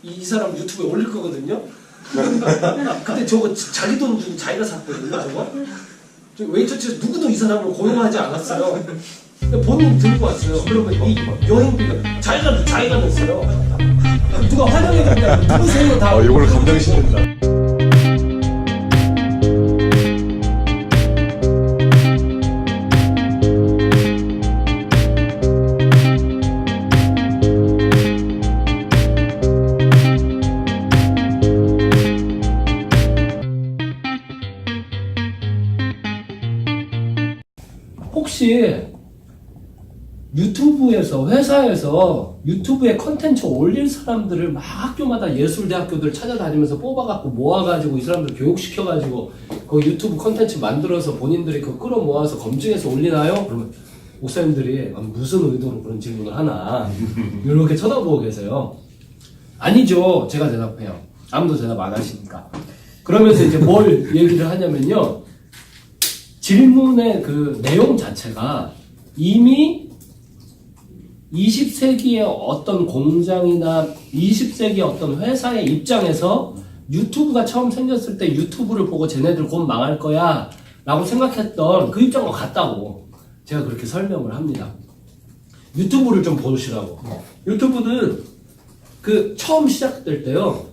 이 사람 유튜브에 올릴 거거든요. 근데 저거 자기 돈 주고 자기가 샀거든요. 저거. 웨이터치에서 누구도 이 사람을 고용하지 않았어요. 본인 들고 왔어요. 그러면 이 여행비가 자기가 냈어요. 누가 환영해줬냐? 누구세요? 다. 이걸 감정시킨다. 혹시 유튜브에서 회사에서 유튜브에 컨텐츠 올릴 사람들을 막 학교마다 예술대학교들 찾아다니면서 뽑아갖고 모아가지고 이 사람들 교육시켜가지고 그 유튜브 컨텐츠 만들어서 본인들이 그 끌어모아서 검증해서 올리나요? 그러면 목사님들이 무슨 의도로 그런 질문을 하나 이렇게 쳐다보고 계세요. 아니죠. 제가 대답해요. 아무도 대답 안 하시니까. 그러면서 이제 뭘 얘기를 하냐면요. 질문의 그 내용 자체가 이미 20세기의 어떤 공장이나 20세기의 어떤 회사의 입장에서 유튜브가 처음 생겼을 때 유튜브를 보고 쟤네들 곧 망할 거야 라고 생각했던 그 입장과 같다고 제가 그렇게 설명을 합니다. 유튜브를 좀 보시라고. 유튜브는 그 처음 시작될 때요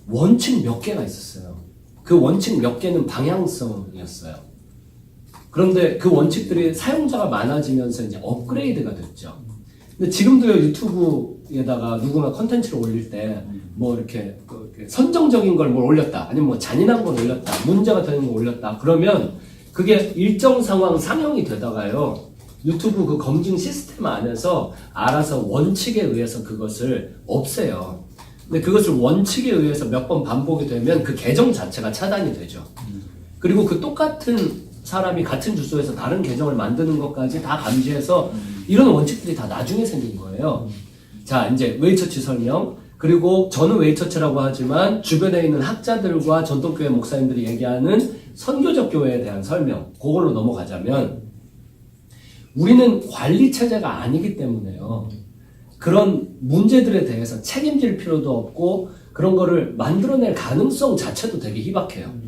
원칙 몇 개가 있었어요. 그 원칙 몇 개는 방향성이었어요. 그런데 그 원칙들이 사용자가 많아지면서 이제 업그레이드가 됐죠. 근데 지금도요, 유튜브에다가 누군가 컨텐츠를 올릴 때, 뭐 이렇게 선정적인 걸 뭘 올렸다, 아니면 뭐 잔인한 걸 올렸다, 문제가 되는 걸 올렸다, 그러면 그게 일정 상황 상영이 되다가요, 유튜브 그 검증 시스템 안에서 알아서 원칙에 의해서 그것을 없애요. 근데 그것을 원칙에 의해서 몇 번 반복이 되면 그 계정 자체가 차단이 되죠. 그리고 그 똑같은 사람이 같은 주소에서 다른 계정을 만드는 것까지 다 감지해서 이런 원칙들이 다 나중에 생긴 거예요. 자, 이제 웨이처치 설명. 그리고 저는 웨이처치라고 하지만 주변에 있는 학자들과 전통교회 목사님들이 얘기하는 선교적 교회에 대한 설명. 그걸로 넘어가자면 우리는 관리체제가 아니기 때문에요. 그런 문제들에 대해서 책임질 필요도 없고 그런 거를 만들어낼 가능성 자체도 되게 희박해요.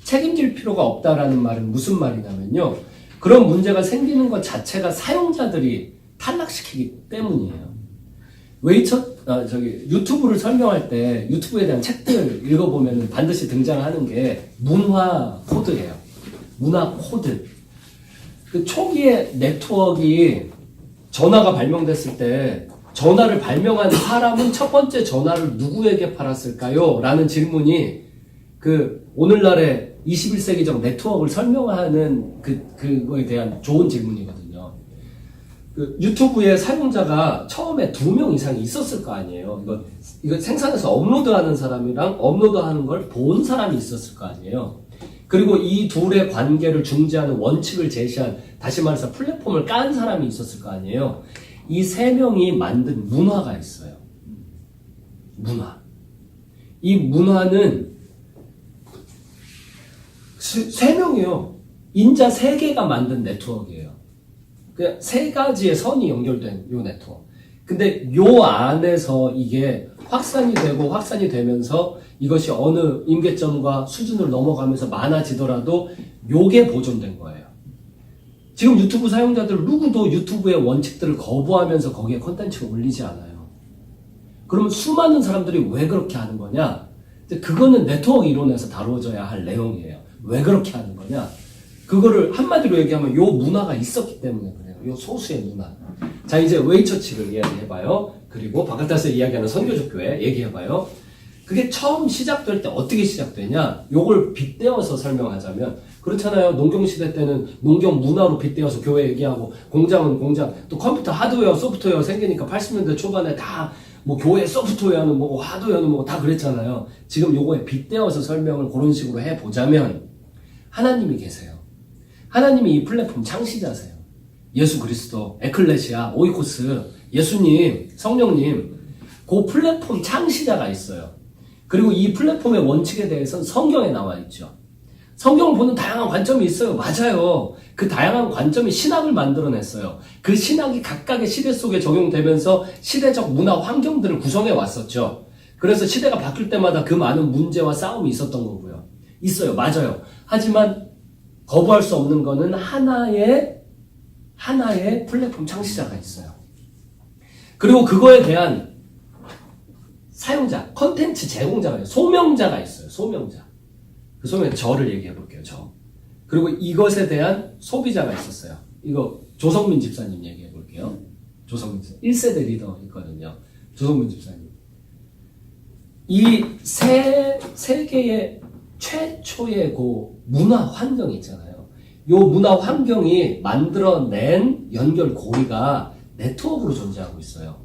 책임질 필요가 없다라는 말은 무슨 말이냐면요. 그런 문제가 생기는 것 자체가 사용자들이 탈락시키기 때문이에요. 유튜브를 설명할 때 유튜브에 대한 책들 읽어보면 반드시 등장하는 게 문화 코드예요. 문화 코드. 그 초기에 네트워크가 전화가 발명됐을 때 전화를 발명한 사람은 첫 번째 전화를 누구에게 팔았을까요? 라는 질문이 오늘날의 21세기적 네트워크를 설명하는 그거에 대한 좋은 질문이거든요. 유튜브의 사용자가 처음에 2명 이상이 있었을 거 아니에요. 이거 생산해서 업로드하는 사람이랑 업로드하는 걸 본 사람이 있었을 거 아니에요. 그리고 이 둘의 관계를 중재하는 원칙을 제시한, 다시 말해서 플랫폼을 깐 사람이 있었을 거 아니에요. 이 3명이 만든 문화가 있어요. 문화. 이 문화는 3명이요. 인자 3개가 만든 네트워크예요. 그냥 3가지의 선이 연결된 요 네트워크. 근데 요 안에서 이게 확산이 되면서 이것이 어느 임계점과 수준을 넘어가면서 많아지더라도 요게 보존된 거예요. 지금 유튜브 사용자들 누구도 유튜브의 원칙들을 거부하면서 거기에 콘텐츠를 올리지 않아요. 그러면 수많은 사람들이 왜 그렇게 하는 거냐? 그거는 네트워크 이론에서 다뤄져야 할 내용이에요. 왜 그렇게 하는 거냐? 그거를 한마디로 얘기하면 요 문화가 있었기 때문에 그래요. 요 소수의 문화. 자, 이제 웨이처치를 이야기해봐요. 그리고 바깥에서 이야기하는 선교적 교회 얘기해봐요. 그게 처음 시작될 때 어떻게 시작되냐? 요걸 빗대어서 설명하자면, 그렇잖아요. 농경시대 때는 농경 문화로 빗대어서 교회 얘기하고, 공장은 공장, 또 컴퓨터 하드웨어, 소프트웨어 생기니까 80년대 초반에 다 뭐 교회 소프트웨어는 뭐고 하드웨어는 뭐고 다 그랬잖아요. 지금 요거에 빗대어서 설명을 그런 식으로 해보자면, 하나님이 계세요. 하나님이 이 플랫폼 창시자세요. 예수 그리스도, 에클레시아, 오이코스, 예수님, 성령님, 그 플랫폼 창시자가 있어요. 그리고 이 플랫폼의 원칙에 대해서는 성경에 나와 있죠. 성경을 보는 다양한 관점이 있어요. 맞아요. 그 다양한 관점이 신학을 만들어냈어요. 그 신학이 각각의 시대 속에 적용되면서 시대적 문화 환경들을 구성해 왔었죠. 그래서 시대가 바뀔 때마다 그 많은 문제와 싸움이 있었던 거고요. 있어요. 맞아요. 하지만 거부할 수 없는 거는 하나의 플랫폼 창시자가 있어요. 그리고 그거에 대한 사용자, 컨텐츠 제공자가 있어요. 소명자가 있어요. 소명자. 그 소명, 저를 얘기해 볼게요. 저. 그리고 이것에 대한 소비자가 있었어요. 이거 조성민 집사님 얘기해 볼게요. 조성민 집사님. 1세대 리더 있거든요. 조성민 집사님. 이 세계의 최초의 그 문화 환경이 있잖아요. 요 문화 환경이 만들어낸 연결 고리가 네트워크로 존재하고 있어요.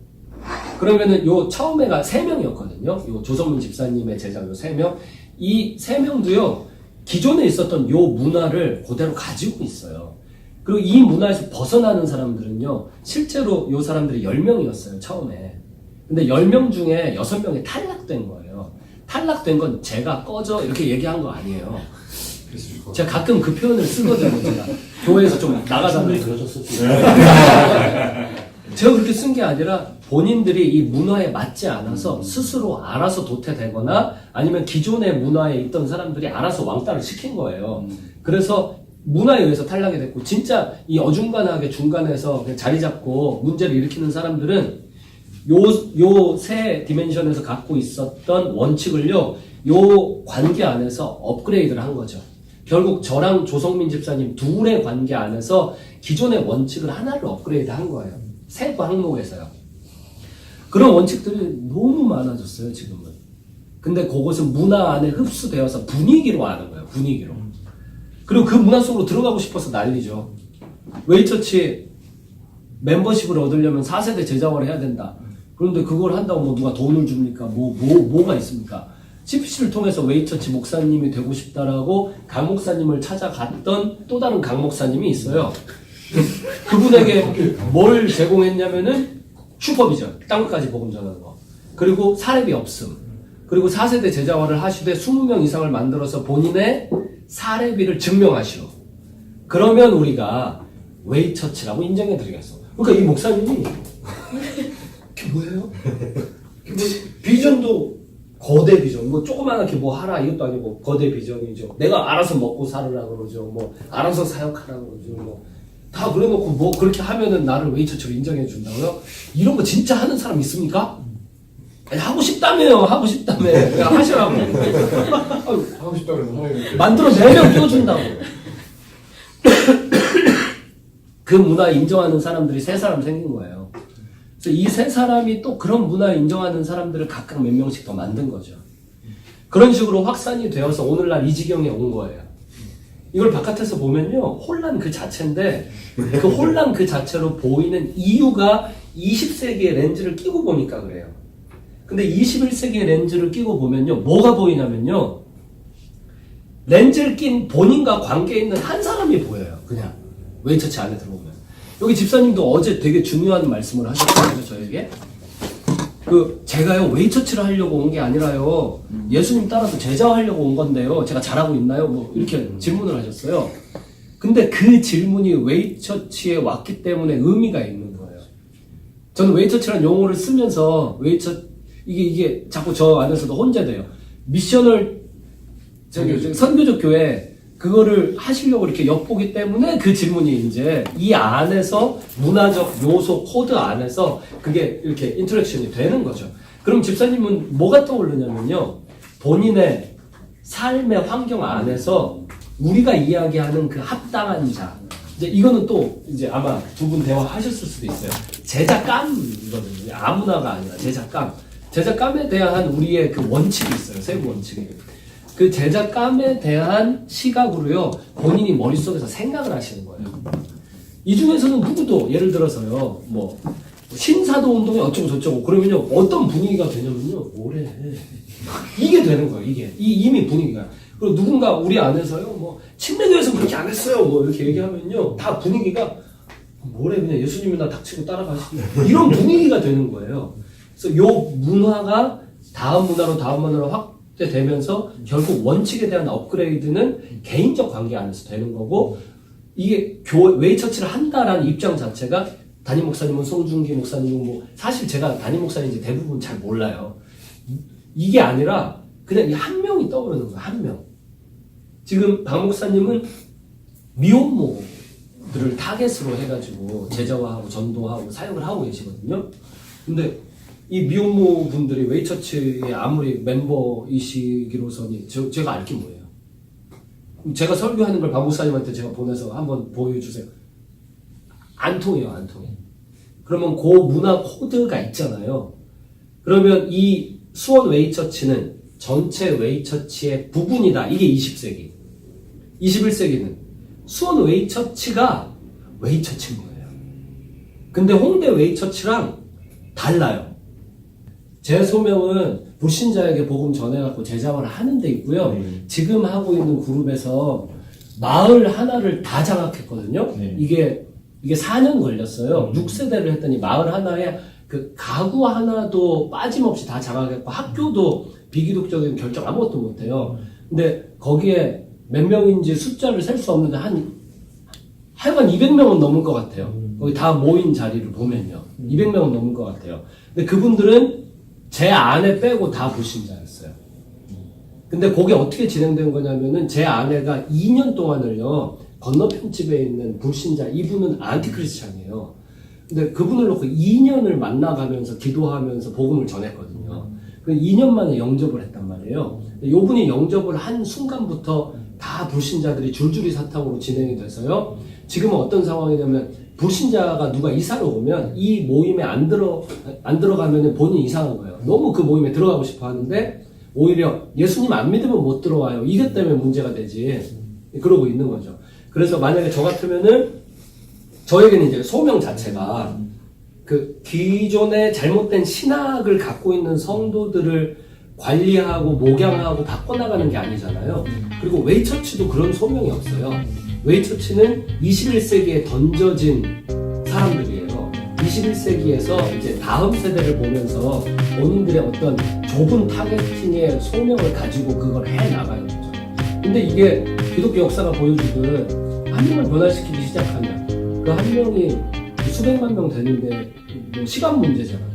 그러면은 요 처음에가 3명이었거든요. 요 조성민 집사님의 제자 요 3명. 이 3명도요, 기존에 있었던 요 문화를 그대로 가지고 있어요. 그리고 이 문화에서 벗어나는 사람들은요, 실제로 요 사람들이 10명이었어요, 처음에. 근데 10명 중에 6명이 탈락된 거예요. 탈락된 건 제가 꺼져 이렇게 얘기한 거 아니에요. 제가 가끔 그 표현을 쓰거든요. 제가 교회에서 좀 나가자면 제가 그렇게 쓴 게 아니라 본인들이 이 문화에 맞지 않아서 스스로 알아서 도태되거나 아니면 기존의 문화에 있던 사람들이 알아서 왕따를 시킨 거예요. 그래서 문화에 의해서 탈락이 됐고, 진짜 이 어중간하게 중간에서 그냥 자리 잡고 문제를 일으키는 사람들은 요 세 디멘션에서 갖고 있었던 원칙을요, 요 관계 안에서 업그레이드를 한 거죠. 결국 저랑 조성민 집사님 둘의 관계 안에서 기존의 원칙을 하나를 업그레이드 한 거예요. 세 항목에서요. 그런 원칙들이 너무 많아졌어요, 지금은. 근데 그것은 문화 안에 흡수되어서 분위기로 하는 거예요, 분위기로. 그리고 그 문화 속으로 들어가고 싶어서 난리죠. 웨이처치 멤버십을 얻으려면 4세대 제자화를 해야 된다. 그런데 그걸 한다고 뭐 누가 돈을 줍니까? 뭐가 있습니까? CPC를 통해서 웨이처치 목사님이 되고 싶다라고 강 목사님을 찾아갔던 또 다른 강 목사님이 있어요. 그분에게 뭘 제공했냐면은 슈퍼비전, 땅끝까지 복음 전하는 거. 그리고 사례비 없음. 그리고 4세대 제자화를 하시되 20명 이상을 만들어서 본인의 사례비를 증명하시오. 그러면 우리가 웨이처치라고 인정해드리겠어. 그러니까 이 목사님이 그게 뭐예요? 비전도 거대 비전, 뭐 조그만하게 뭐 하라 이것도 아니고 거대 비전이죠. 내가 알아서 먹고 살으라 그러죠. 뭐 알아서 사역하라 그러죠. 뭐 다 그래놓고 뭐 그렇게 하면은 나를 웨이처치로 인정해 준다고요? 이런 거 진짜 하는 사람 있습니까? 아니, 하고 싶다며요. 하고 싶다며. 그냥 하시라고. 하고 싶다면 만들어내면 띄워준다고. 그 문화 인정하는 사람들이 3사람 생긴 거예요. 그래서 이 3사람이 또 그런 문화 인정하는 사람들을 각각 몇 명씩 더 만든 거죠. 그런 식으로 확산이 되어서 오늘날 이 지경에 온 거예요. 이걸 바깥에서 보면요, 혼란 그 자체인데, 그 혼란 그 자체로 보이는 이유가 20세기의 렌즈를 끼고 보니까 그래요. 근데 21세기의 렌즈를 끼고 보면요, 뭐가 보이냐면요, 렌즈를 낀 본인과 관계 있는 한 사람이 보여요. 그냥 웨이처치 안에 들어오면. 여기 집사님도 어제 되게 중요한 말씀을 하셨거든요, 저에게. 제가요, 웨이처치를 하려고 온 게 아니라요, 예수님 따라서 제자하려고 온 건데요, 제가 잘하고 있나요? 뭐, 이렇게 질문을 하셨어요. 근데 그 질문이 웨이처치에 왔기 때문에 의미가 있는 거예요. 저는 웨이처치라는 용어를 쓰면서, 이게 자꾸 저 안에서도 혼재돼요. 미션을, 선교적 교회, 그거를 하시려고 이렇게 엿보기 때문에 그 질문이 이제 이 안에서 문화적 요소 코드 안에서 그게 이렇게 인터랙션이 되는 거죠. 그럼 집사님은 뭐가 떠오르냐면요, 본인의 삶의 환경 안에서 우리가 이야기하는 그 합당한 자, 이제 이거는 또 이제 아마 두 분 대화하셨을 수도 있어요. 제자감이거든요. 아무나가 아니라 제자감에 대한 우리의 그 원칙이 있어요. 세부 원칙이. 그 제자감에 대한 시각으로요, 본인이 머릿속에서 생각을 하시는 거예요. 이 중에서는 누구도, 예를 들어서요, 뭐, 신사도 운동이 어쩌고 저쩌고, 그러면요, 어떤 분위기가 되냐면요, 뭐래. 이게 되는 거예요, 이게. 이미 분위기가. 그리고 누군가 우리 안에서요, 뭐, 침례교에서 그렇게 안 했어요, 뭐, 이렇게 얘기하면요, 다 분위기가, 뭐래, 그냥 예수님이나 닥치고 따라가시고, 이런 분위기가 되는 거예요. 그래서 요 문화가 다음 문화로 확대되면서 결국 원칙에 대한 업그레이드는 개인적 관계 안에서 되는 거고, 이게 웨이처치를 한다라는 입장 자체가 담임 목사님은 송중기 목사님은 뭐 사실 제가 담임 목사님인지 대부분 잘 몰라요. 이게 아니라 그냥 이 한 명이 떠오르는 거야. 한 명. 지금 박 목사님은 미혼모들을 타겟으로 해가지고 제자화하고 전도하고 사역을 하고 계시거든요. 근데 이 미혼모 분들이 웨이처치의 아무리 멤버이시기로서니 제가 알 게 뭐예요? 제가 설교하는 걸 박 목사님한테 제가 보내서 한번 보여주세요. 안 통해요, 안 통해. 그러면 그 문화 코드가 있잖아요. 그러면 이 수원 웨이처치는 전체 웨이처치의 부분이다. 이게 20세기. 21세기는 수원 웨이처치가 웨이처치인 거예요. 근데 홍대 웨이처치랑 달라요. 제 소명은 불신자에게 복음 전해갖고 제자화를 하는 데 있고요. 지금 하고 있는 그룹에서 마을 하나를 다 장악했거든요. 이게 4년 걸렸어요. 6세대를 했더니 마을 하나에 그 가구 하나도 빠짐없이 다 장악했고 학교도 비기독적인 결정 아무것도 못해요. 근데 거기에 몇 명인지 숫자를 셀 수 없는데 하여간 200명은 넘을 것 같아요. 거기 다 모인 자리를 보면요. 200명은 넘을 것 같아요. 근데 그분들은 제 아내 빼고 다 불신자였어요. 근데 그게 어떻게 진행된 거냐면은 제 아내가 2년 동안을요, 건너편 집에 있는 불신자, 이분은 안티크리스찬이에요. 근데 그분을 놓고 2년을 만나가면서 기도하면서 복음을 전했거든요. 그 2년 만에 영접을 했단 말이에요. 요분이 영접을 한 순간부터 다 불신자들이 줄줄이 사탕으로 진행이 돼서요. 지금은 어떤 상황이냐면 불신자가 누가 이사를 오면 이 모임에 안 들어가면 본인이 이상한 거예요. 너무 그 모임에 들어가고 싶어 하는데 오히려 예수님 안 믿으면 못 들어와요. 이것 때문에 문제가 되지. 그러고 있는 거죠. 그래서 만약에 저 같으면은 저에게는 이제 소명 자체가 그 기존의 잘못된 신학을 갖고 있는 성도들을 관리하고 목양하고 바꿔나가는 게 아니잖아요. 그리고 웨이처치도 그런 소명이 없어요. 웨이처치는 21세기에 던져진 사람들이에요. 21세기에서 이제 다음 세대를 보면서 본인들의 어떤 좁은 타겟팅의 소명을 가지고 그걸 해나가는 거죠. 근데 이게 기독교 역사가 보여주듯 한 명을 변화시키기 시작하면 그 한 명이 수백만 명 되는데 뭐 시간 문제잖아요.